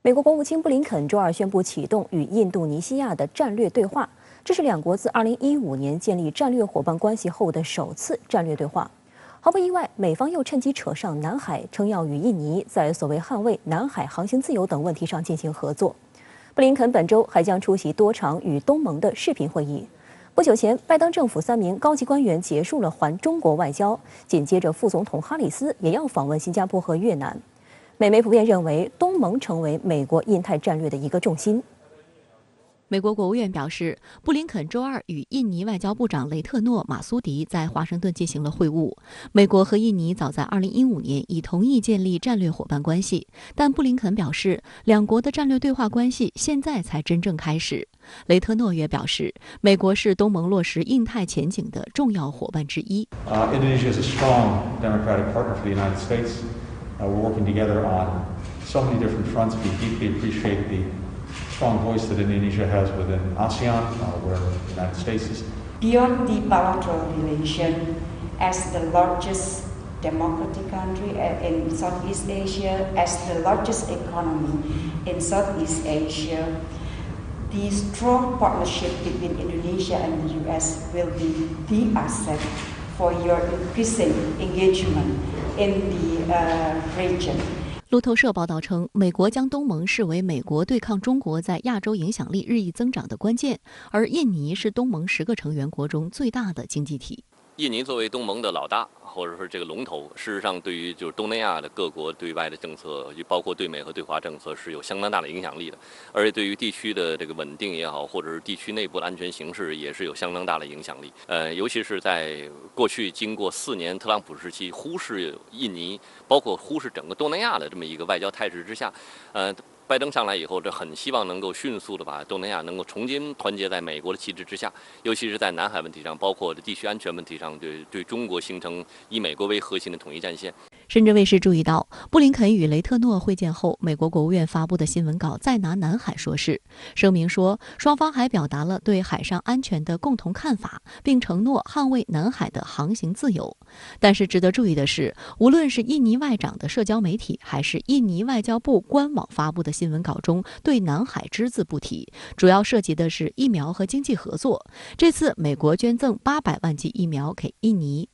美国国务卿布林肯周二宣布启动与印度尼西亚的战略对话，这是两国自2015年建立战略伙伴关系后的首次战略对话。毫不意外，美方又趁机扯上南海，称要与印尼在所谓捍卫南海航行自由等问题上进行合作。布林肯本周还将出席多场与东盟的视频会议。不久前，拜登政府3名高级官员结束了环中国外交，紧接着副总统哈里斯也要访问新加坡和越南。美媒普遍认为，东盟成为美国印太战略的一个重心。美国国务院表示，布林肯周二与印尼外交部长雷特诺·马苏迪在华盛顿进行了会晤。美国和印尼早在2015年已同意建立战略伙伴关系，但布林肯表示，两国的战略对话关系现在才真正开始。雷特诺也表示，美国是东盟落实印太前景的重要伙伴之一。Indonesia is a strong democratic partner for the United States. We're working together on so many different fronts. We deeply appreciate the strong voice that Indonesia has within ASEAN, where the United States is. Beyond the bilateral relation, as the largest democratic country in Southeast Asia, as the largest economy in Southeast Asia, the strong partnership between Indonesia and the U.S. will be the asset for your increasing engagement in the region. 路透社报道称，美国将东盟视为美国对抗中国在亚洲影响力日益增长的关键，而印尼是东盟10个成员国中最大的经济体。印尼作为东盟的老大，或者说这个龙头，事实上对于就是东南亚的各国对外的政策，包括对美和对华政策是有相当大的影响力的，而且对于地区的这个稳定也好，或者是地区内部的安全形势也是有相当大的影响力。尤其是在过去经过4年特朗普时期忽视印尼，包括忽视整个东南亚的这么一个外交态势之下，拜登上来以后，这很希望能够迅速的把东南亚能够重新团结在美国的旗帜之下，尤其是在南海问题上，包括地区安全问题上，对中国形成以美国为核心的统一战线。深圳卫视注意到，布林肯与雷特诺会见后，美国国务院发布的新闻稿再拿南海说事，声明说，双方还表达了对海上安全的共同看法，并承诺捍卫南海的航行自由。但是值得注意的是，无论是印尼外长的社交媒体，还是印尼外交部官网发布的新闻稿中，对南海只字不提，主要涉及的是疫苗和经济合作。这次美国捐赠800万剂疫苗给印尼。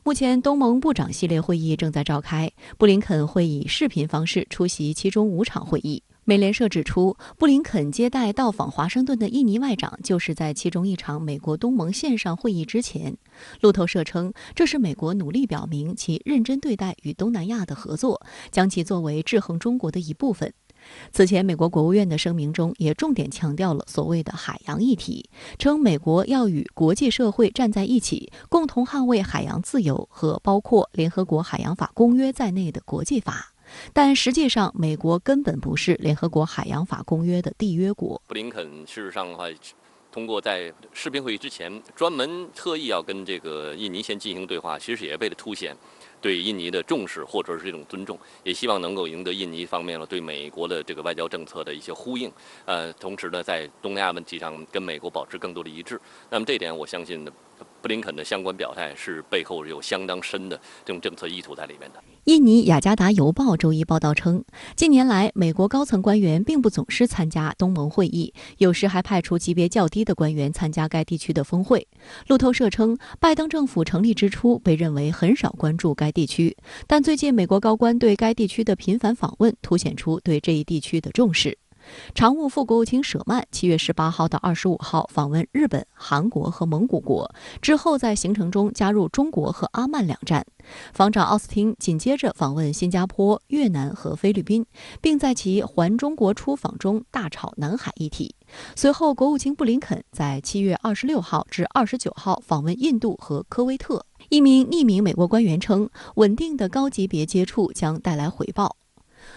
目前东盟部长系列会议正在召开，布林肯会以视频方式出席其中5场会议。美联社指出，布林肯接待到访华盛顿的印尼外长，就是在其中一场美国东盟线上会议之前。路透社称，这是美国努力表明其认真对待与东南亚的合作，将其作为制衡中国的一部分。此前，美国国务院的声明中也重点强调了所谓的海洋议题，称美国要与国际社会站在一起，共同捍卫海洋自由和包括联合国海洋法公约在内的国际法。但实际上，美国根本不是联合国海洋法公约的缔约国。布林肯事实上的话，通过在视频会议之前专门特意要跟这个印尼先进行对话，其实也为了凸显对印尼的重视或者是这种尊重，也希望能够赢得印尼方面了对美国的这个外交政策的一些呼应。同时呢，在东南亚问题上跟美国保持更多的一致。那么这点，我相信布林肯的相关表态是背后有相当深的这种政策意图在里面的。印尼雅加达邮报周一报道称，近年来美国高层官员并不总是参加东盟会议，有时还派出级别较低的官员参加该地区的峰会。路透社称，拜登政府成立之初被认为很少关注该地区，但最近美国高官对该地区的频繁访问凸显出对这一地区的重视。常务副国务卿舍曼7月18号到25号访问日本、韩国和蒙古国，之后在行程中加入中国和阿曼2站。防长奥斯汀紧接着访问新加坡、越南和菲律宾，并在其环中国出访中大炒南海议题。随后，国务卿布林肯在7月26号至29号访问印度和科威特。一名匿名美国官员称，稳定的高级别接触将带来回报。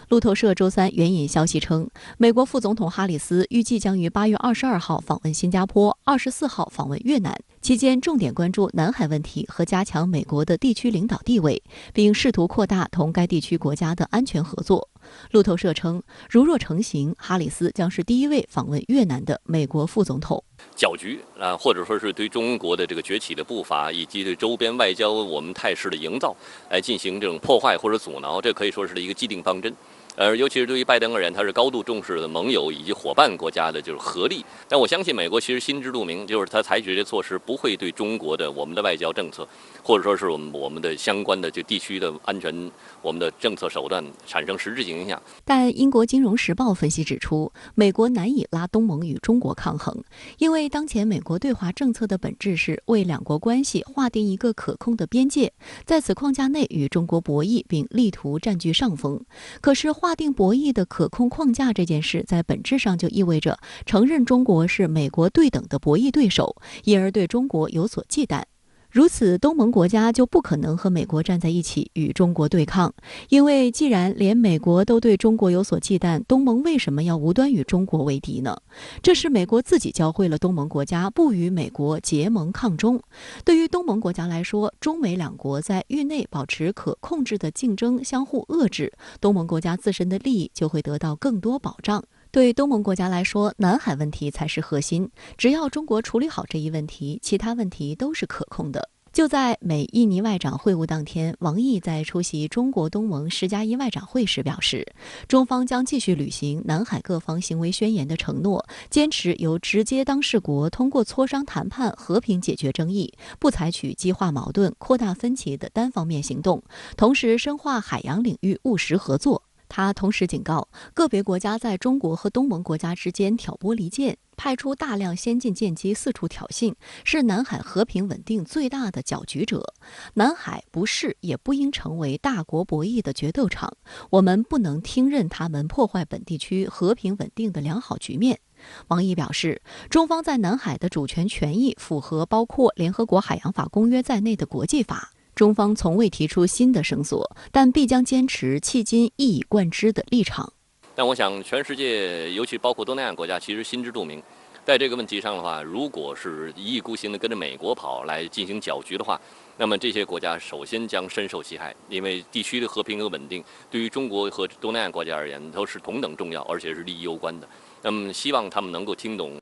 路透社周3援引消息称，美国副总统哈里斯预计将于8月22号访问新加坡，24号访问越南，期间重点关注南海问题和加强美国的地区领导地位，并试图扩大同该地区国家的安全合作。路透社称，如若成行，哈里斯将是第一位访问越南的美国副总统。搅局或者说是对中国的这个崛起的步伐，以及对周边外交我们态势的营造，来进行这种破坏或者阻挠，这可以说是一个既定方针。尤其是对于拜登而言，他是高度重视的盟友以及伙伴国家的就是合力。但我相信美国其实心知肚明，就是他采取这些措施不会对中国的我们的外交政策，或者说是我们的相关的就地区的安全，我们的政策手段产生实质性影响。但英国《金融时报》分析指出，美国难以拉东盟与中国抗衡，因为当前美国对华政策的本质是为两国关系划定一个可控的边界，在此框架内与中国博弈，并力图占据上风。可是划定博弈的可控框架这件事，在本质上就意味着承认中国是美国对等的博弈对手，因而对中国有所忌惮。如此，东盟国家就不可能和美国站在一起与中国对抗，因为既然连美国都对中国有所忌惮，东盟为什么要无端与中国为敌呢？这是美国自己教会了东盟国家不与美国结盟抗中。对于东盟国家来说，中美两国在域内保持可控制的竞争，相互遏制，东盟国家自身的利益就会得到更多保障。对东盟国家来说，南海问题才是核心。只要中国处理好这一问题，其他问题都是可控的。就在美印尼外长会晤当天，王毅在出席中国东盟10+1外长会时表示，中方将继续履行南海各方行为宣言的承诺，坚持由直接当事国通过磋商谈判和平解决争议，不采取激化矛盾、扩大分歧的单方面行动，同时深化海洋领域务实合作。他同时警告，个别国家在中国和东盟国家之间挑拨离间，派出大量先进舰机四处挑衅，是南海和平稳定最大的搅局者。南海不是也不应成为大国博弈的决斗场，我们不能听任他们破坏本地区和平稳定的良好局面。王毅表示，中方在南海的主权权益符合包括联合国海洋法公约在内的国际法。中方从未提出新的绳索，但必将坚持迄今一以贯之的立场。但我想，全世界，尤其包括东南亚国家，其实心知肚明，在这个问题上的话，如果是一意孤行的跟着美国跑来进行搅局的话，那么这些国家首先将深受其害，因为地区的和平和稳定对于中国和东南亚国家而言都是同等重要，而且是利益攸关的。那么，希望他们能够听懂。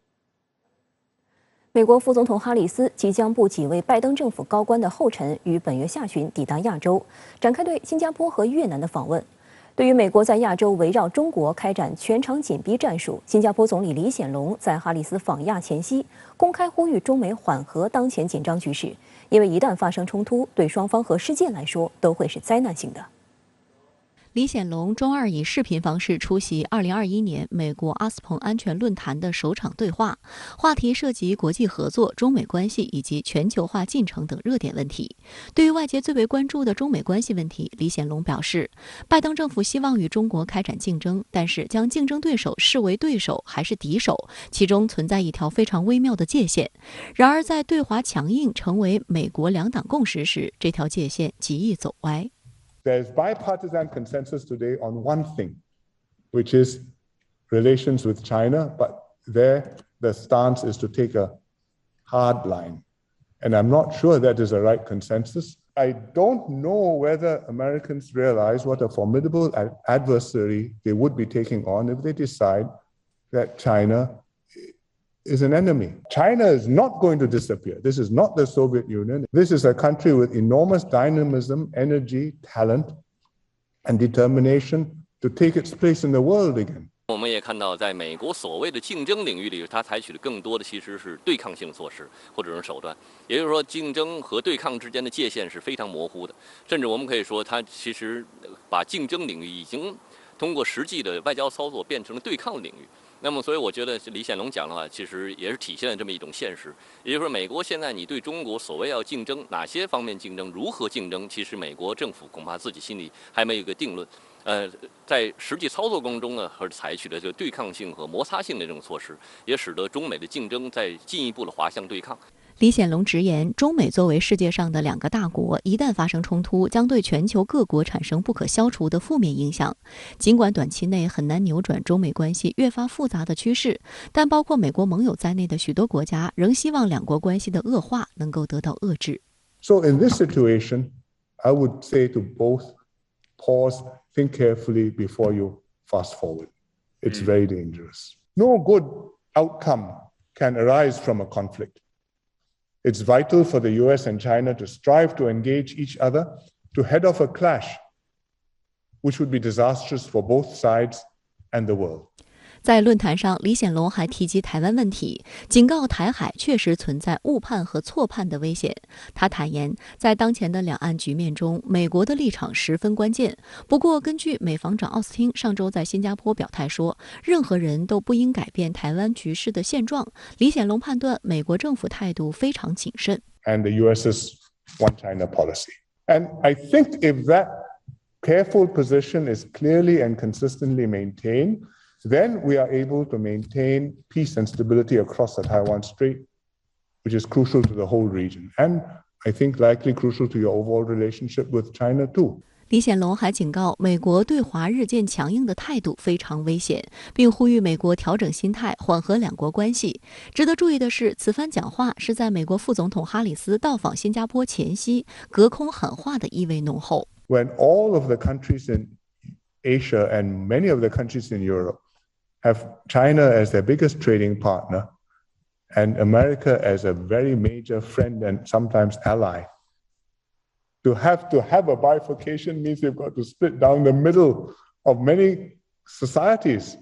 美国副总统哈里斯即将步几位拜登政府高官的后尘，于本月下旬抵达亚洲，展开对新加坡和越南的访问。对于美国在亚洲围绕中国开展全场紧逼战术，新加坡总理李显龙在哈里斯访亚前夕公开呼吁中美缓和当前紧张局势，因为一旦发生冲突，对双方和世界来说都会是灾难性的。李显龙周二以视频方式出席2021年美国阿斯彭安全论坛的首场对话，话题涉及国际合作、中美关系以及全球化进程等热点问题。对于外界最为关注的中美关系问题，李显龙表示，拜登政府希望与中国开展竞争，但是将竞争对手视为对手还是敌手，其中存在一条非常微妙的界限。然而，在对华强硬成为美国两党共识时，这条界限极易走歪。There's bipartisan consensus today on one thing, which is relations with China, but there the stance is to take a hard line. And I'm not sure that is a right consensus. I don't know whether Americans realize what a formidable adversary they would be taking on if they decide that China is an enemy. China is not going to disappear. This is not the Soviet Union. This is a country with enormous dynamism, energy, talent, and determination to take its place in the world again. 我们也看到，在美国所谓的竞争领域里，它采取的更多的其实是对抗性措施或者是手段。也就是说，竞争和对抗之间的界限是非常模糊的，甚至我们可以说，它其实把竞争领域已经通过实际的外交操作变成了对抗领域。那么，所以我觉得李显龙讲的话，其实也是体现了这么一种现实。也就是说，美国现在你对中国所谓要竞争，哪些方面竞争，如何竞争，其实美国政府恐怕自己心里还没有一个定论。在实际操作当中呢，还是采取了这个对抗性和摩擦性的这种措施，也使得中美的竞争在进一步的滑向对抗。李显龙直言，中美作为世界上的两个大国，一旦发生冲突，将对全球各国产生不可消除的负面影响。尽管短期内很难扭转中美关系越发复杂的趋势，但包括美国盟友在内的许多国家仍希望两国关系的恶化能够得到遏制。So in this situation, I would say to both, pause, think carefully before you fast forward. It's very dangerous. No good outcome can arise from a conflict.It's vital for the US and China to strive to engage each other to head off a clash which would be disastrous for both sides and the world. 在论坛上，李显龙还提及台湾问题，警告台海确实存在误判和错判的危险。他坦言，在当前的两岸局面中，美国的立场十分关键。不过，根据美防长奥斯汀上周在新加坡表态说，任何人都不应改变台湾局势的现状。李显龙判断，美国政府态度非常谨慎。And the US's one China policy. And I think if that careful position is clearly and consistently maintained, then we are able to maintain peace and stability across the Taiwan Strait, which is crucial to the whole region, and I think likely crucial to your overall relationship with China too. 李显龙还警告，美国对华日渐强硬的态度非常危险，并呼吁美国调整心态，缓和两国关系。值得注意的是，此番讲话是在美国副总统哈里斯到访新加坡前夕，隔空喊话的意味浓厚。When all of the countries in Asia and many of the countries in Europe have China as their biggest trading partner and America as a very major friend and sometimes ally, to have a bifurcation means you've got to split down the middle of many societies,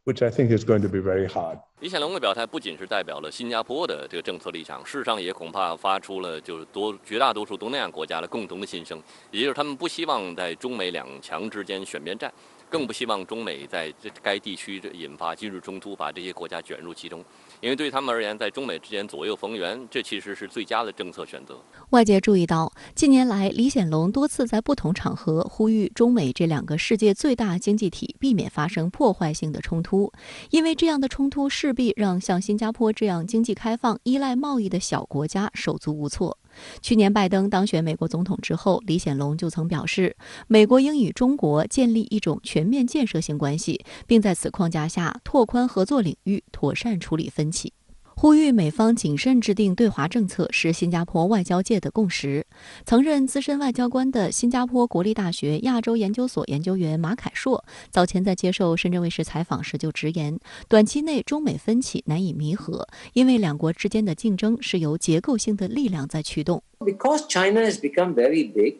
which I think is going to be very hard. 李显龙的表态不仅是代表了新加坡的这个政策立场，事实上也恐怕发出了就是绝大多数东南亚国家的共同的心声，也就是他们不希望在中美两强之间选边站，更不希望中美在该地区引发军事冲突，把这些国家卷入其中。因为对他们而言，在中美之间左右逢源，这其实是最佳的政策选择。外界注意到，近年来李显龙多次在不同场合呼吁中美这两个世界最大经济体避免发生破坏性的冲突，因为这样的冲突势必让像新加坡这样经济开放、依赖贸易的小国家手足无措。去年拜登当选美国总统之后，李显龙就曾表示，美国应与中国建立一种全面建设性关系，并在此框架下拓宽合作领域，妥善处理分歧。呼吁美方谨慎制定对华政策是新加坡外交界的共识。曾任资深外交官的新加坡国立大学亚洲研究所研究员马凯硕早前在接受深圳卫视采访时就直言，短期内中美分歧难以弥合，因为两国之间的竞争是由结构性的力量在驱动。Because China has become very big,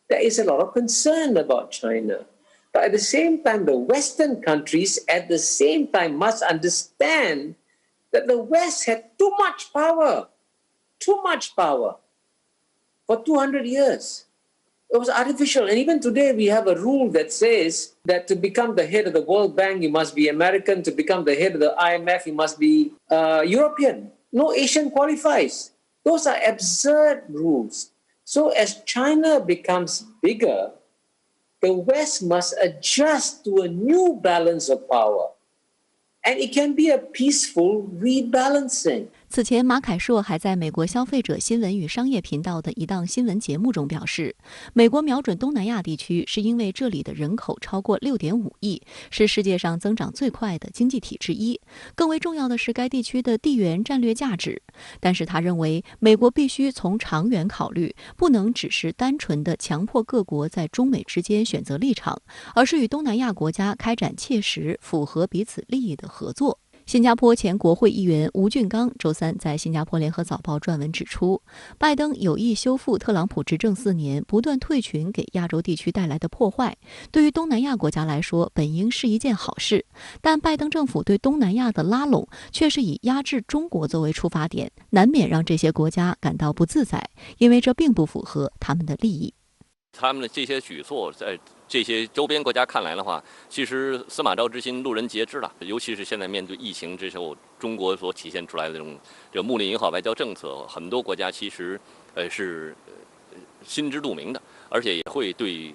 there is a lot of concern about China. But at the same time, the Western countries at the same time must understand that the West had too much power for 200 years. It was artificial. And even today, we have a rule that says that to become the head of the World Bank, you must be American. To become the head of the IMF, you must be European. No Asian qualifies. Those are absurd rules. So as China becomes bigger, the West must adjust to a new balance of power. And it can be a peaceful rebalancing. 此前，马凯硕还在美国消费者新闻与商业频道的一档新闻节目中表示，美国瞄准东南亚地区是因为这里的人口超过 6.5 亿，是世界上增长最快的经济体之一。更为重要的是该地区的地缘战略价值。但是他认为，美国必须从长远考虑，不能只是单纯的强迫各国在中美之间选择立场，而是与东南亚国家开展切实符合彼此利益的合作。新加坡前国会议员吴俊刚周三在新加坡联合早报撰文指出，拜登有意修复特朗普执政4年不断退群给亚洲地区带来的破坏，对于东南亚国家来说本应是一件好事，但拜登政府对东南亚的拉拢却是以压制中国作为出发点，难免让这些国家感到不自在，因为这并不符合他们的利益。他们的这些举措在这些周边国家看来的话，其实司马昭之心，路人皆知了。尤其是现在面对疫情之后，中国所体现出来的这种睦邻友好外交政策，很多国家其实是心知肚明的，而且也会对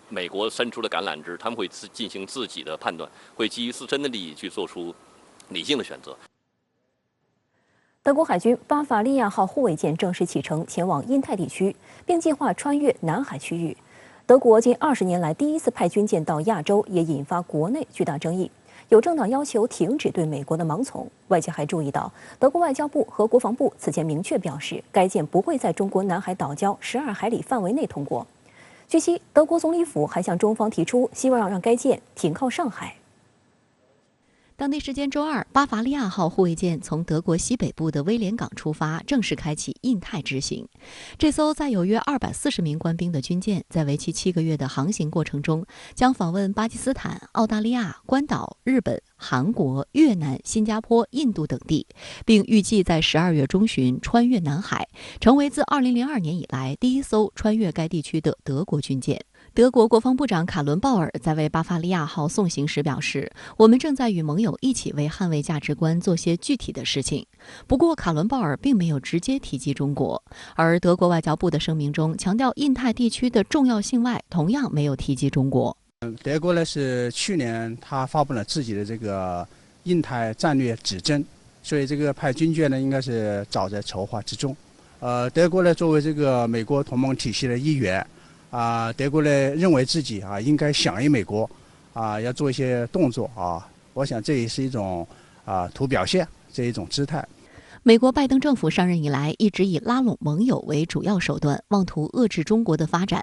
美国伸出的橄榄枝，他们会进行自己的判断，会基于自身的利益去做出理性的选择。德国海军巴伐利亚号护卫舰正式启程前往印太地区，并计划穿越南海区域。德国近20年来第一次派军舰到亚洲，也引发国内巨大争议。有政党要求停止对美国的盲从。外界还注意到，德国外交部和国防部此前明确表示，该舰不会在中国南海岛礁12海里范围内通过。据悉，德国总理府还向中方提出，希望让该舰停靠上海。当地时间周二，巴伐利亚号护卫舰从德国西北部的威廉港出发，正式开启印太之行。这艘载有约240名官兵的军舰，在为期7个月的航行过程中，将访问巴基斯坦、澳大利亚、关岛、日本、韩国、越南、新加坡、印度等地，并预计在12月中旬穿越南海，成为自2002年以来第一艘穿越该地区的德国军舰。德国国防部长卡伦鲍尔在为巴伐利亚号送行时表示：“我们正在与盟友一起为捍卫价值观做些具体的事情。”不过，卡伦鲍尔并没有直接提及中国，而德国外交部的声明中强调印太地区的重要性外，同样没有提及中国。德国呢是去年他发布了自己的这个印太战略指针，所以这个派军舰呢应该是早在筹划之中。德国呢作为这个美国同盟体系的一员。德国呢认为自己应该响应美国，要做一些动作我想这也是一种图表现这一种姿态。美国拜登政府上任以来，一直以拉拢盟友为主要手段，妄图遏制中国的发展。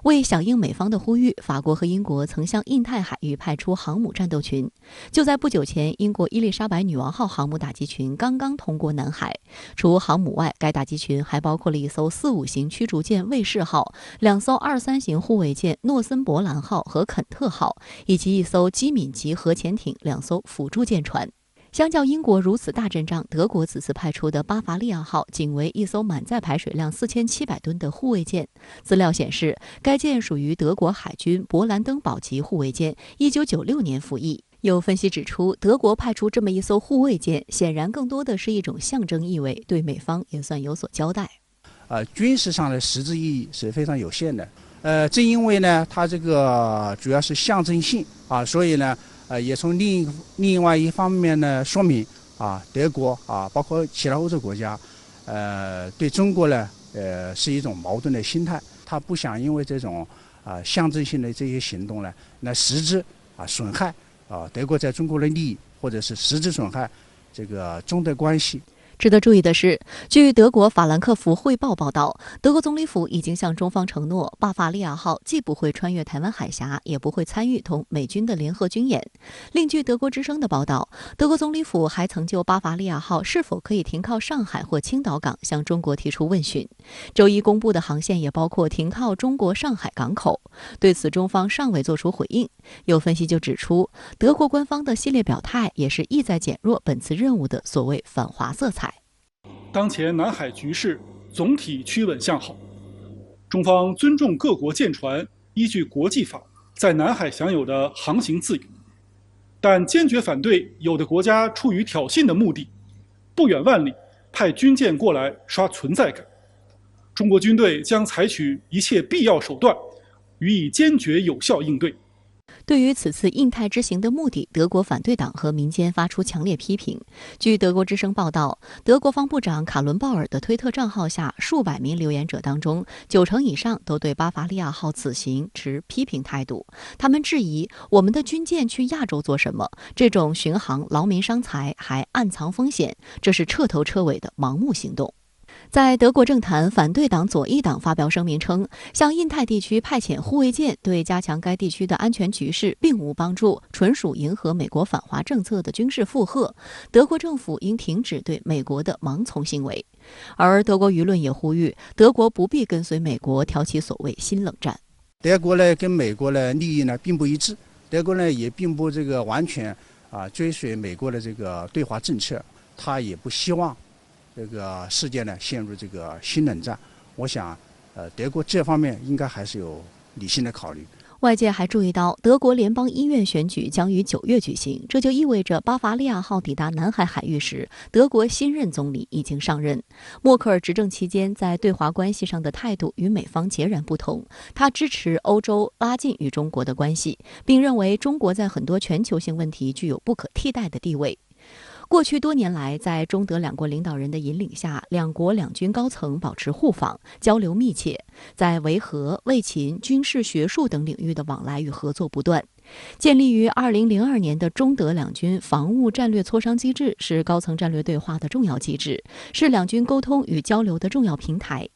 为响应美方的呼吁，法国和英国曾向印太海域派出航母战斗群。就在不久前，英国伊丽莎白女王号航母打击群刚刚通过南海。除航母外，该打击群还包括了一艘45型驱逐舰卫士号、2艘23型护卫舰诺森伯兰号和肯特号，以及一艘机敏级核潜艇、2艘辅助舰船。相较英国如此大阵仗，德国此次派出的巴伐利亚号仅为一艘满载排水量4700吨的护卫舰。资料显示，该舰属于德国海军勃兰登堡级护卫舰，1996年服役。有分析指出，德国派出这么一艘护卫舰，显然更多的是一种象征意味，对美方也算有所交代。军事上的实质意义是非常有限的。正因为呢，它这个主要是象征性所以呢。也从另外一方面呢说明德国包括其他欧洲国家对中国呢是一种矛盾的心态，他不想因为这种象征性的这些行动呢，那实质损害德国在中国的利益，或者是实质损害这个中德关系。值得注意的是，据德国法兰克福汇报报道，德国总理府已经向中方承诺，巴伐利亚号既不会穿越台湾海峡，也不会参与同美军的联合军演。另据德国之声的报道，德国总理府还曾就巴伐利亚号是否可以停靠上海或青岛港向中国提出问询。周一公布的航线也包括停靠中国上海港口。对此，中方尚未作出回应。有分析就指出，德国官方的系列表态也是意在减弱本次任务的所谓反华色彩。当前南海局势总体趋稳向好，中方尊重各国舰船依据国际法在南海享有的航行自由，但坚决反对有的国家出于挑衅的目的，不远万里派军舰过来刷存在感。中国军队将采取一切必要手段，予以坚决有效应对。对于此次印太之行的目的，德国反对党和民间发出强烈批评。据德国之声报道，德国防部长卡伦鲍尔的推特账号下数百名留言者当中，90%以上都对巴伐利亚号此行持批评态度。他们质疑我们的军舰去亚洲做什么？这种巡航劳民伤财，还暗藏风险，这是彻头彻尾的盲目行动。在德国政坛，反对党左翼党发表声明称，向印太地区派遣护卫舰对加强该地区的安全局势并无帮助，纯属迎合美国反华政策的军事附和。德国政府应停止对美国的盲从行为。而德国舆论也呼吁，德国不必跟随美国挑起所谓新冷战。德国呢跟美国的利益呢并不一致，德国呢也并不这个完全追随美国的这个对华政策，他也不希望这个世界呢陷入这个新冷战。我想德国这方面应该还是有理性的考虑。外界还注意到，德国联邦医院选举将于9月举行，这就意味着巴伐利亚号抵达南海海域时，德国新任总理已经上任。默克尔执政期间在对华关系上的态度与美方截然不同，他支持欧洲拉近与中国的关系，并认为中国在很多全球性问题具有不可替代的地位。过去多年来，在中德两国领导人的引领下，两国两军高层保持互访，交流密切，在维和、卫勤、军事、学术等领域的往来与合作不断。建立于2002年的中德两军防务战略磋商机制是高层战略对话的重要机制，是两军沟通与交流的重要平台。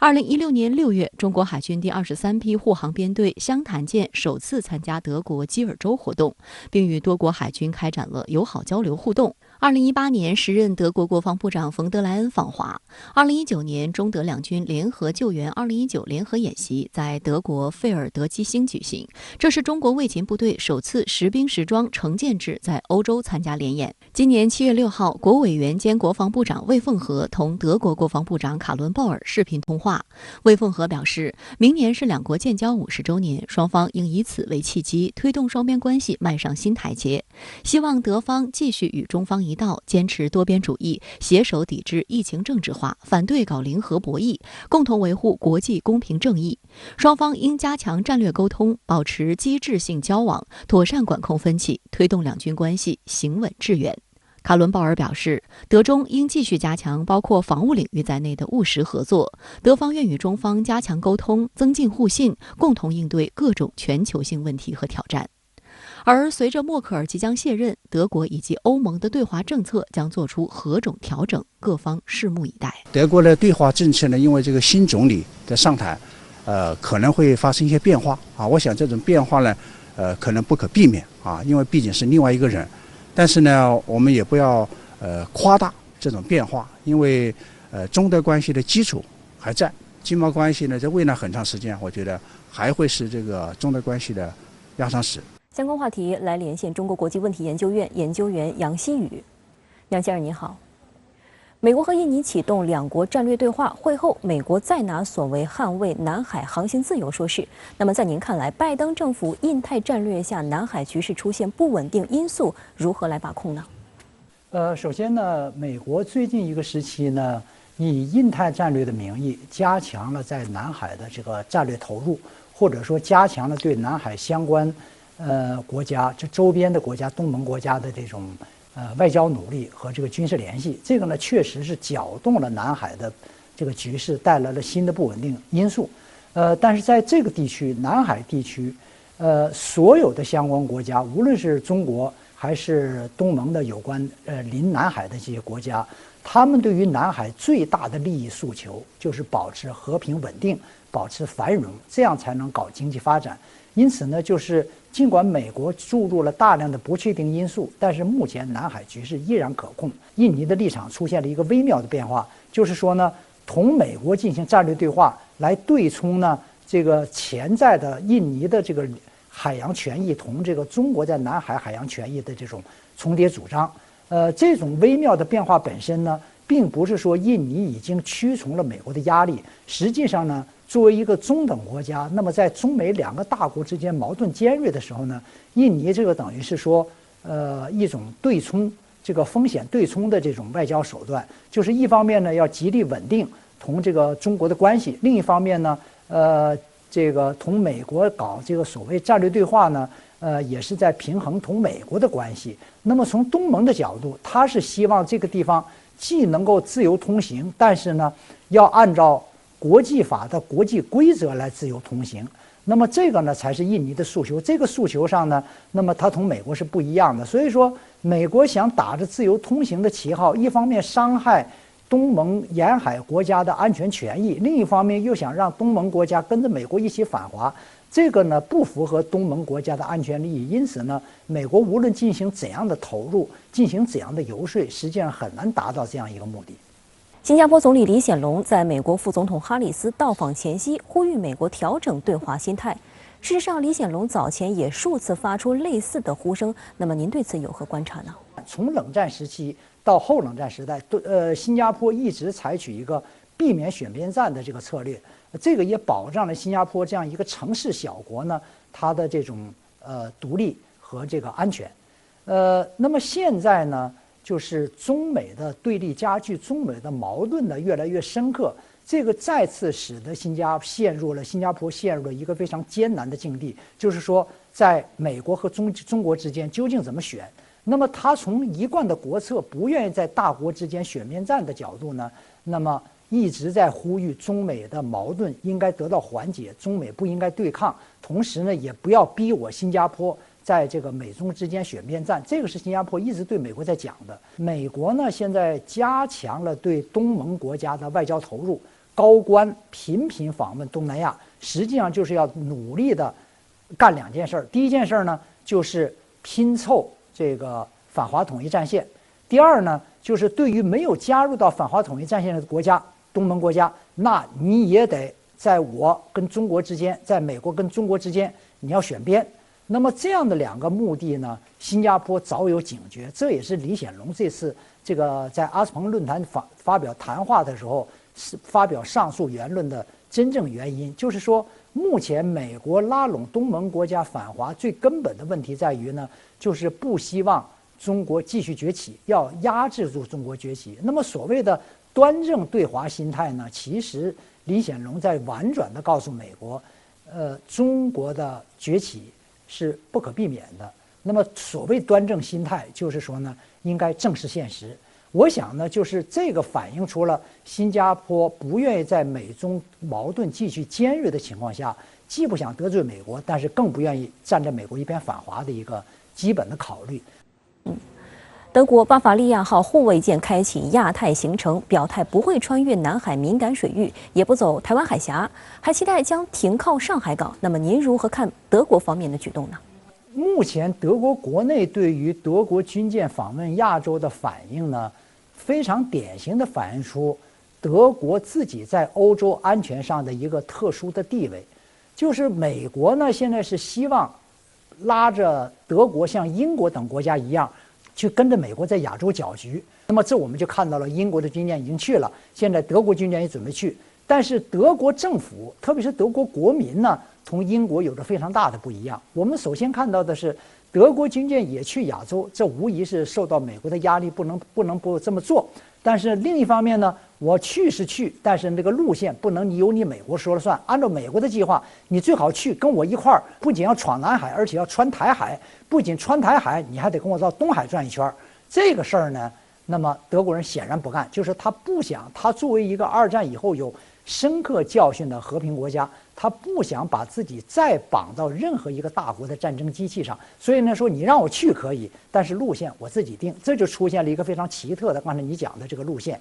2016年6月，中国海军第23批护航编队湘潭舰首次参加德国基尔州活动，并与多国海军开展了友好交流互动。2018年，时任德国国防部长冯德莱恩访华。2019年，中德两军联合救援2019联合演习在德国费尔德基兴举行，这是中国卫勤部队首次实兵实装成建制在欧洲参加联演。今年7月6号，国委员兼国防部长魏凤和同德国国防部长卡伦鲍尔视频通话。魏凤和表示，明年是两国建交50周年，双方应以此为契机，推动双边关系迈上新台阶。希望德方继续与中方一道，坚持多边主义，携手抵制疫情政治化，反对搞零和博弈，共同维护国际公平正义。双方应加强战略沟通，保持机制性交往，妥善管控分歧，推动两军关系行稳致远。卡伦鲍尔表示，德中应继续加强包括防务领域在内的务实合作，德方愿与中方加强沟通，增进互信，共同应对各种全球性问题和挑战。而随着默克尔即将卸任，德国以及欧盟的对华政策将做出何种调整，各方拭目以待。德国的对华政策呢，因为这个新总理的上台，可能会发生一些变化啊。我想这种变化呢，可能不可避免啊，因为毕竟是另外一个人。但是呢，我们也不要夸大这种变化，因为中德关系的基础还在，经贸关系呢，在未来很长时间，我觉得还会是这个中德关系的压舱石。相关话题来连线中国国际问题研究院研究员杨希宇。杨先生你好。美国和印尼启动两国战略对话，会后美国再拿所谓捍卫南海航行自由说事。那么在您看来，拜登政府印太战略下南海局势出现不稳定因素如何来把控呢？首先呢，美国最近一个时期呢，以印太战略的名义加强了在南海的这个战略投入，或者说加强了对南海相关国家这周边的国家东盟国家的这种外交努力和这个军事联系，这个呢确实是搅动了南海的这个局势，带来了新的不稳定因素。但是在这个地区，南海地区，所有的相关国家，无论是中国还是东盟的有关临南海的这些国家，他们对于南海最大的利益诉求就是保持和平稳定，保持繁荣，这样才能搞经济发展。因此呢，就是尽管美国注入了大量的不确定因素，但是目前南海局势依然可控。印尼的立场出现了一个微妙的变化，就是说呢，同美国进行战略对话，来对冲呢这个潜在的印尼的这个海洋权益同这个中国在南海海洋权益的这种重叠主张。这种微妙的变化本身呢，并不是说印尼已经屈从了美国的压力，实际上呢，作为一个中等国家，那么在中美两个大国之间矛盾尖锐的时候呢，印尼这个等于是说，一种对冲这个风险对冲的这种外交手段，就是一方面呢要极力稳定同这个中国的关系，另一方面呢，这个同美国搞这个所谓战略对话呢，也是在平衡同美国的关系。那么从东盟的角度，他是希望这个地方既能够自由通行，但是呢，要按照国际法的国际规则来自由通行。那么这个呢，才是印尼的诉求。这个诉求上呢，那么它同美国是不一样的。所以说，美国想打着自由通行的旗号，一方面伤害东盟沿海国家的安全权益，另一方面又想让东盟国家跟着美国一起反华。这个呢，不符合东盟国家的安全利益。因此呢，美国无论进行怎样的投入，进行怎样的游说，实际上很难达到这样一个目的。新加坡总理李显龙在美国副总统哈里斯到访前夕，呼吁美国调整对华心态。事实上，李显龙早前也数次发出类似的呼声。那么，您对此有何观察呢？从冷战时期到后冷战时代，新加坡一直采取一个避免选边站的这个策略，这个也保障了新加坡这样一个城市小国呢，它的这种独立和这个安全。那么现在呢，就是中美的对立加剧，中美的矛盾呢越来越深刻，这个再次使得新加坡陷入了一个非常艰难的境地，就是说，在美国和中国之间究竟怎么选？那么他从一贯的国策不愿意在大国之间选边站的角度呢，那么一直在呼吁中美的矛盾应该得到缓解，中美不应该对抗，同时呢，也不要逼我新加坡在这个美中之间选边站。这个是新加坡一直对美国在讲的。美国呢，现在加强了对东盟国家的外交投入，高官频频访问东南亚，实际上就是要努力的干2件事。第一件事呢，就是拼凑这个反华统一战线；第二呢，就是对于没有加入到反华统一战线的国家，东盟国家，那你也得在我跟中国之间，在美国跟中国之间，你要选边。那么这样的2个目的呢，新加坡早有警觉，这也是李显龙这次这个在阿斯彭论坛发表谈话的时候是发表上述言论的真正原因。就是说，目前美国拉拢东盟国家反华最根本的问题在于呢，就是不希望中国继续崛起，要压制住中国崛起。那么所谓的端正对华心态呢，其实李显龙在婉转地告诉美国，中国的崛起是不可避免的。那么所谓端正心态，就是说呢，应该正视现实。我想呢，就是这个反映出了新加坡不愿意在美中矛盾继续尖锐的情况下，既不想得罪美国，但是更不愿意站在美国一边反华的一个基本的考虑。德国巴伐利亚号护卫舰开启亚太行程，表态不会穿越南海敏感水域，也不走台湾海峡，还期待将停靠上海港。那么您如何看德国方面的举动呢？目前德国国内对于德国军舰访问亚洲的反应呢，非常典型的反映出德国自己在欧洲安全上的一个特殊的地位。就是美国呢，现在是希望拉着德国像英国等国家一样，去跟着美国在亚洲搅局。那么这我们就看到了，英国的军舰已经去了，现在德国军舰也准备去。但是德国政府，特别是德国国民呢，同英国有着非常大的不一样。我们首先看到的是，德国军舰也去亚洲，这无疑是受到美国的压力，不能不这么做。但是另一方面呢，我去是去，但是那个路线不能由你美国说了算。按照美国的计划，你最好去跟我一块儿，不仅要闯南海，而且要穿台海。不仅穿台海，你还得跟我到东海转一圈。这个事儿呢，那么德国人显然不干，就是他不想，他作为一个2战以后有深刻教训的和平国家，他不想把自己再绑到任何一个大国的战争机器上。所以呢，说你让我去可以，但是路线我自己定。这就出现了一个非常奇特的，刚才你讲的这个路线。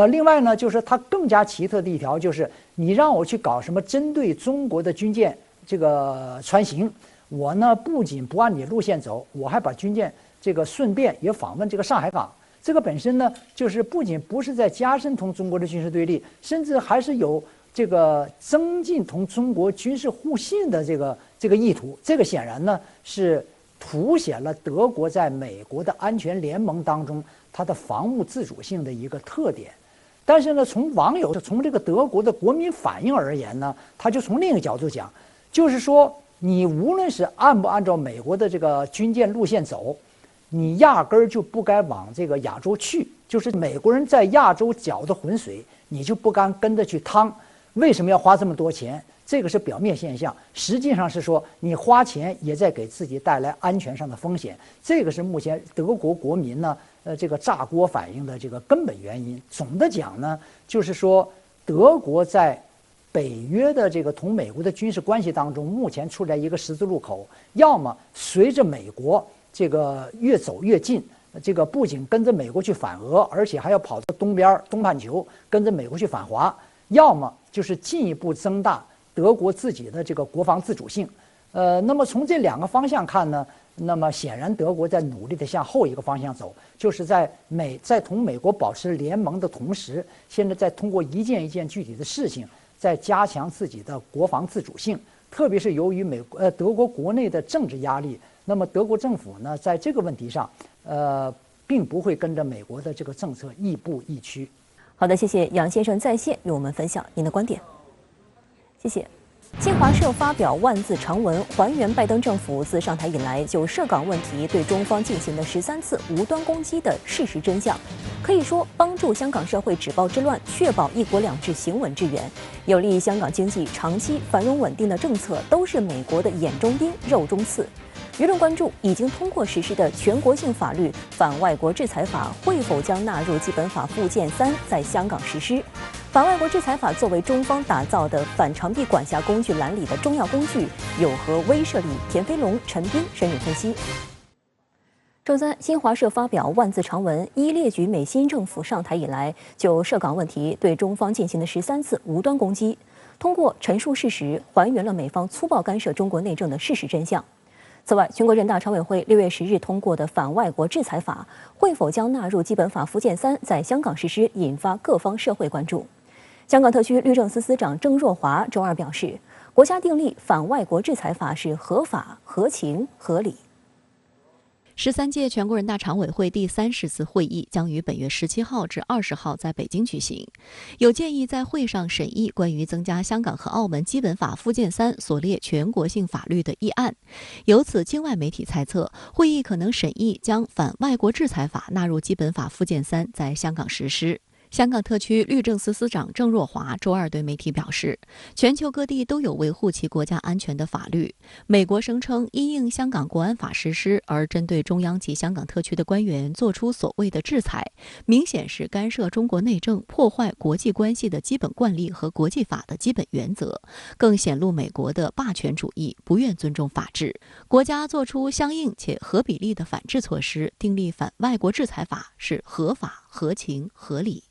另外呢，就是它更加奇特的一条，就是你让我去搞什么针对中国的军舰这个船行，我呢不仅不按你路线走，我还把军舰这个顺便也访问这个上海港。这个本身呢，就是不仅不是在加深同中国的军事对立，甚至还是有这个增进同中国军事互信的这个意图。这个显然呢是凸显了德国在美国的安全联盟当中它的防务自主性的一个特点。但是呢，从网友从这个德国的国民反应而言呢，他就从另一个角度讲，就是说你无论是按不按照美国的这个军舰路线走，你压根儿就不该往这个亚洲去。就是美国人在亚洲搅的浑水，你就不该跟着去趟。为什么要花这么多钱？这个是表面现象，实际上是说你花钱也在给自己带来安全上的风险。这个是目前德国国民呢，这个炸锅反应的这个根本原因。总的讲呢，就是说德国在北约的这个同美国的军事关系当中，目前处在一个十字路口，要么随着美国这个越走越近，这个不仅跟着美国去反俄，而且还要跑到东边东半球跟着美国去反华；要么就是进一步增大德国自己的这个国防自主性。那么从这2个方向看呢，那么显然德国在努力的向后一个方向走，就是在同美国保持联盟的同时，现在在通过一件一件具体的事情，在加强自己的国防自主性。特别是由于德国国内的政治压力，那么德国政府呢，在这个问题上，并不会跟着美国的这个政策亦步亦趋。好的，谢谢杨先生在线与我们分享您的观点。谢谢。新华社发表万字长文，还原拜登政府自上台以来就涉港问题对中方进行的13次无端攻击的事实真相，可以说帮助香港社会止暴制乱，确保一国两制行稳致远，有利香港经济长期繁荣稳定的政策，都是美国的眼中钉、肉中刺。舆论关注已经通过实施的全国性法律《反外国制裁法》会否将纳入基本法附件3在香港实施。反外国制裁法作为中方打造的反长臂管辖工具栏里的重要工具，有何威慑力？田飞龙、陈斌深入分析。周三，新华社发表万字长文，一列举美新政府上台以来就涉港问题对中方进行的13次无端攻击，通过陈述事实，还原了美方粗暴干涉中国内政的事实真相。此外，全国人大常委会6月10日通过的反外国制裁法会否将纳入基本法附件3在香港实施，引发各方社会关注。香港特区律政司司长郑若骅周二表示，国家订立反外国制裁法是合法、合情、合理。13届全国人大常委会第30次会议将于本月17号至20号在北京举行。有建议在会上审议关于增加香港和澳门基本法附件3所列全国性法律的议案。由此，境外媒体猜测，会议可能审议将反外国制裁法纳入基本法附件3在香港实施。香港特区律政司司长郑若骅周二对媒体表示，全球各地都有维护其国家安全的法律。美国声称因应香港国安法实施而针对中央及香港特区的官员做出所谓的制裁，明显是干涉中国内政、破坏国际关系的基本惯例和国际法的基本原则，更显露美国的霸权主义，不愿尊重法治。国家做出相应且合比例的反制措施，订立反外国制裁法是合法、合情、合理。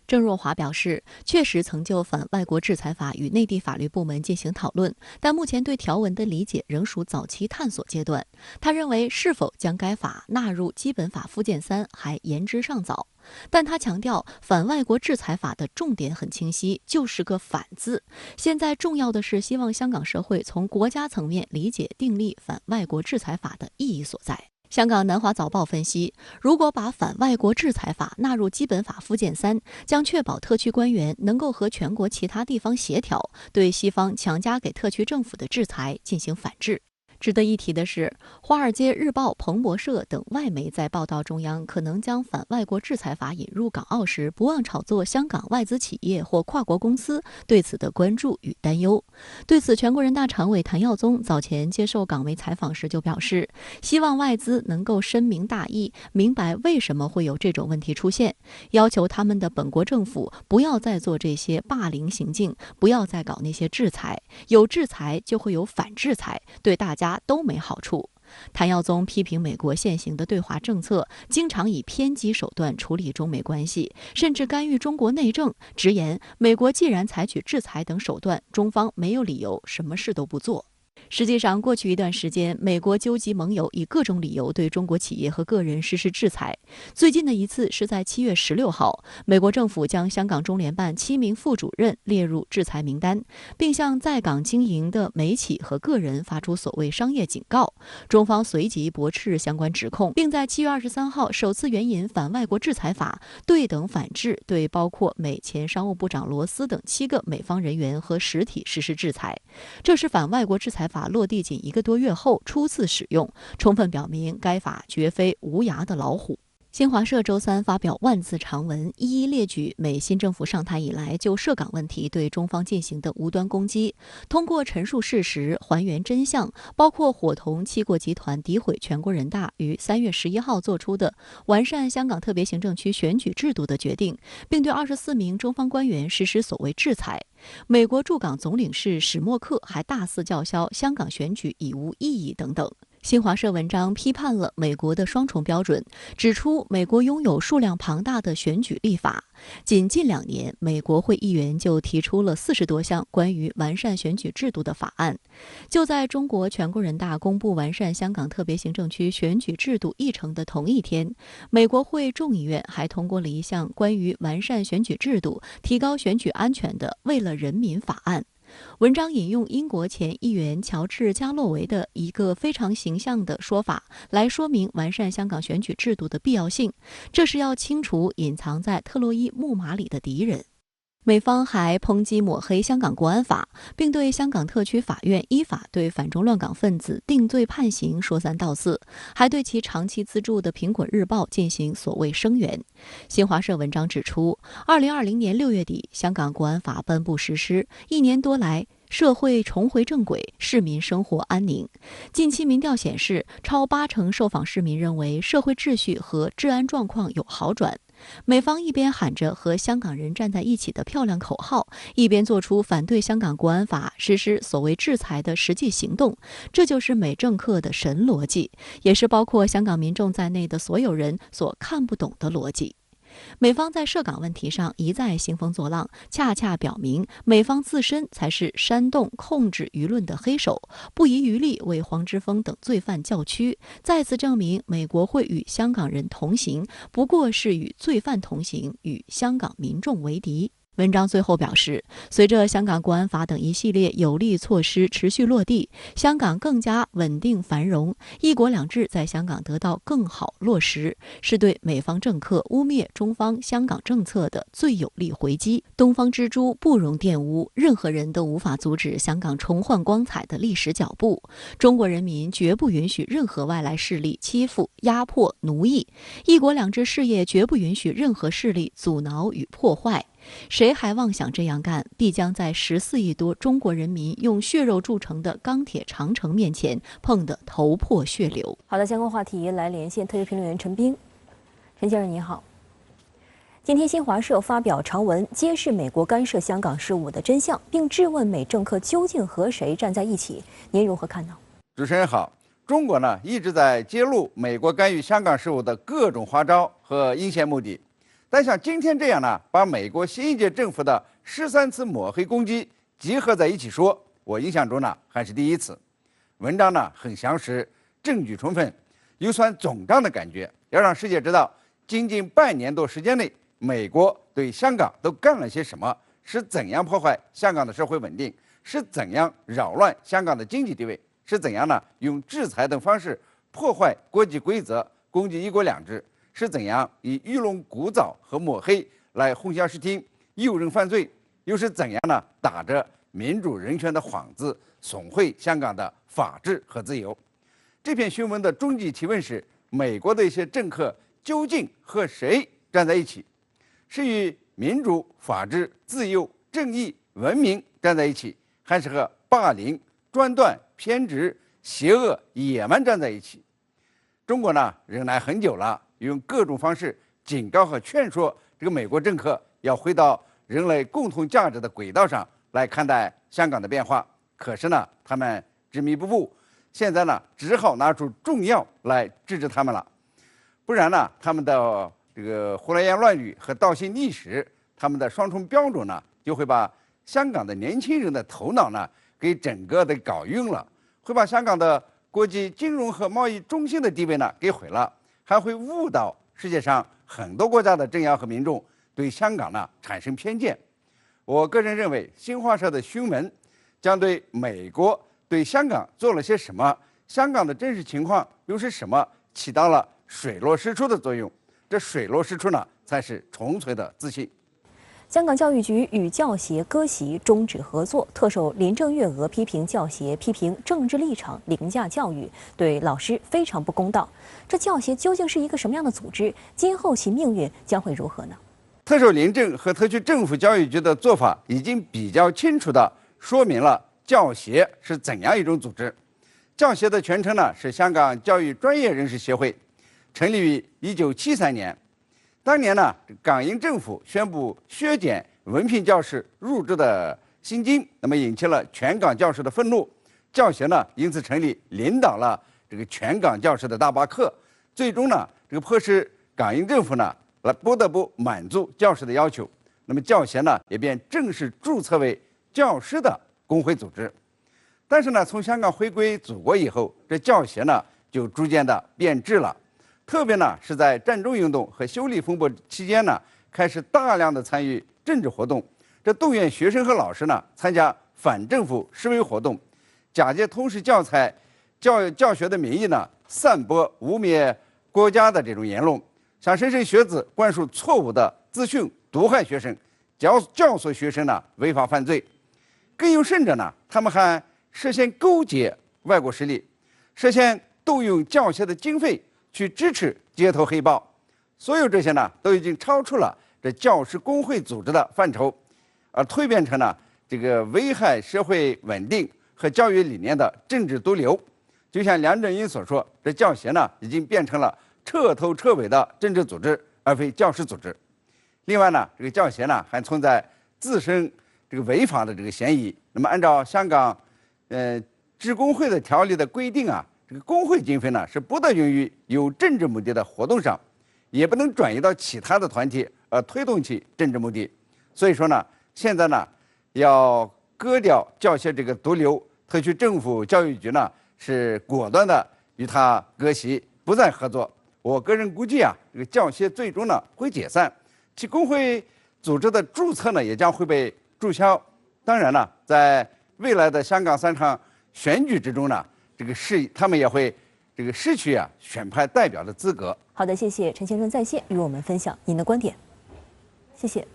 郑若骅表示，确实曾就反外国制裁法与内地法律部门进行讨论，但目前对条文的理解仍属早期探索阶段。他认为，是否将该法纳入基本法附件3还言之尚早。但他强调，反外国制裁法的重点很清晰，就是个反字。现在重要的是，希望香港社会从国家层面理解订立反外国制裁法的意义所在。香港南华早报分析，如果把反外国制裁法纳入基本法附件3，将确保特区官员能够和全国其他地方协调，对西方强加给特区政府的制裁进行反制。值得一提的是，《华尔街日报》、彭博社等外媒在报道中央可能将反外国制裁法引入港澳时，不忘炒作香港外资企业或跨国公司对此的关注与担忧。对此，全国人大常委谭耀宗早前接受港媒采访时就表示，希望外资能够深明大义，明白为什么会有这种问题出现，要求他们的本国政府不要再做这些霸凌行径，不要再搞那些制裁，有制裁就会有反制裁，对大家都没好处。谭耀宗批评美国现行的对华政策经常以偏激手段处理中美关系，甚至干预中国内政，直言美国既然采取制裁等手段，中方没有理由什么事都不做。实际上，过去一段时间，美国纠集盟友，以各种理由对中国企业和个人实施制裁。最近的一次是在7月16号，美国政府将香港中联办7名副主任列入制裁名单，并向在港经营的美企和个人发出所谓商业警告。中方随即驳斥相关指控，并在7月23号首次援引反外国制裁法，对等反制，对包括美前商务部长罗斯等7个美方人员和实体实施制裁。这是反外国制裁法落地仅1个多月后初次使用，充分表明该法绝非无牙的老虎。新华社周三发表万字长文，一一列举美新政府上台以来就涉港问题对中方进行的无端攻击，通过陈述事实、还原真相，包括伙同七国集团诋毁全国人大于3月11号做出的完善香港特别行政区选举制度的决定，并对24名中方官员实施所谓制裁。美国驻港总领事史默克还大肆叫嚣香港选举已无意义等等。新华社文章批判了美国的双重标准，指出美国拥有数量庞大的选举立法，仅近2年，美国会议员就提出了40多项关于完善选举制度的法案。就在中国全国人大公布完善香港特别行政区选举制度议程的同一天，美国会众议院还通过了一项关于完善选举制度、提高选举安全的为了人民法案。文章引用英国前议员乔治·加洛维的一个非常形象的说法来说明完善香港选举制度的必要性，这是要清除隐藏在特洛伊木马里的敌人。美方还抨击抹黑香港国安法，并对香港特区法院依法对反中乱港分子定罪判刑说三道四，还对其长期资助的苹果日报进行所谓声援。新华社文章指出，2020年6月底，香港国安法颁布实施，1年多来，社会重回正轨，市民生活安宁。近期民调显示，超80%受访市民认为社会秩序和治安状况有好转。美方一边喊着和香港人站在一起的漂亮口号，一边做出反对香港国安法实施所谓制裁的实际行动，这就是美政客的神逻辑，也是包括香港民众在内的所有人所看不懂的逻辑。美方在涉港问题上一再兴风作浪，恰恰表明美方自身才是煽动控制舆论的黑手，不遗余力为黄之锋等罪犯叫屈，再次证明美国会与香港人同行，不过是与罪犯同行，与香港民众为敌。文章最后表示，随着香港国安法等一系列有力措施持续落地，香港更加稳定繁荣，一国两制在香港得到更好落实，是对美方政客污蔑中方香港政策的最有力回击。东方之珠不容玷污，任何人都无法阻止香港重焕光彩的历史脚步。中国人民绝不允许任何外来势力欺负、压迫、奴役，一国两制事业绝不允许任何势力阻挠与破坏。谁还妄想这样干，必将在14亿多中国人民用血肉铸成的钢铁长城面前碰得头破血流。好的，相关话题来连线特约评论员陈斌。陈先生你好。今天新华社发表长文，揭示美国干涉香港事务的真相，并质问美政客究竟和谁站在一起，您如何看呢？主持人好，中国呢一直在揭露美国干预香港事务的各种花招和阴险目的。但像今天这样呢，把美国新一届政府的13次抹黑攻击集合在一起说，我印象中呢还是第一次。文章呢很详实，证据充分，有算总账的感觉，要让世界知道仅仅半年多时间内，美国对香港都干了些什么，是怎样破坏香港的社会稳定，是怎样扰乱香港的经济地位，是怎样呢用制裁等方式破坏国际规则，攻击一国两制，是怎样以愚弄鼓噪和抹黑来混淆视听，诱人犯罪，又是怎样呢打着民主人权的幌子损毁香港的法治和自由。这篇询问的终极提问是：美国的一些政客究竟和谁站在一起？是与民主、法治、自由、正义、文明站在一起，还是和霸凌、专断、偏执、邪恶、野蛮站在一起？中国呢忍耐很久了，用各种方式警告和劝说这个美国政客要回到人类共同价值的轨道上来看待香港的变化。可是呢，他们执迷不悟，现在呢只好拿出重药来治他们了。不然呢，他们的这个胡来言乱语和倒行逆施，他们的双重标准呢，就会把香港的年轻人的头脑呢给整个的搞晕了，会把香港的国际金融和贸易中心的地位呢给毁了，还会误导世界上很多国家的政要和民众对香港呢产生偏见。我个人认为，新华社的询问将对美国对香港做了些什么，香港的真实情况又是什么，起到了水落石出的作用。这水落石出呢，才是纯粹的自信。香港教育局与教协割席终止合作，特首林郑月娥批评教协批评政治立场凌驾教育，对老师非常不公道。这教协究竟是一个什么样的组织？今后其命运将会如何呢？特首林郑和特区政府教育局的做法已经比较清楚地说明了教协是怎样一种组织。教协的全称呢是香港教育专业人士协会，成立于1973年。当年呢，港英政府宣布削减文凭教师入职的薪金，那么引起了全港教师的愤怒。教协呢因此成立，领导了这个全港教师的大罢课。最终呢，这个迫使港英政府呢不得不满足教师的要求。那么教协呢也便正式注册为教师的工会组织。但是呢，从香港回归祖国以后，这教协呢就逐渐的变质了。特别呢是在占中运动和修例风波期间呢，开始大量的参与政治活动，这动员学生和老师呢参加反政府示威活动，假借通识教材教学的名义呢，散播污蔑国家的这种言论，向莘莘学子灌输错误的资讯，毒害学生，教唆学生呢违法犯罪。更有甚者呢，他们还涉嫌勾结外国势力，涉嫌动用教协的经费去支持街头黑暴。所有这些呢，都已经超出了这教师工会组织的范畴，而蜕变成了这个危害社会稳定和教育理念的政治毒瘤。就像梁振英所说，这教协呢已经变成了彻头彻尾的政治组织，而而非教师组织。另外呢，这个教协呢还存在自身这个违法的这个嫌疑。那么按照香港职工会的条例的规定啊，这个工会经费呢是不得用于有政治目的的活动上，也不能转移到其他的团体推动其政治目的。所以说呢，现在呢要割掉教协这个毒瘤，特区政府教育局呢是果断的与他割席，不再合作。我个人估计啊，这个教协最终呢会解散，其工会组织的注册呢也将会被注销。当然了，在未来的香港3场选举之中呢，他们也会失去选派代表的资格。好的，谢谢陈先生在线与我们分享您的观点，谢谢。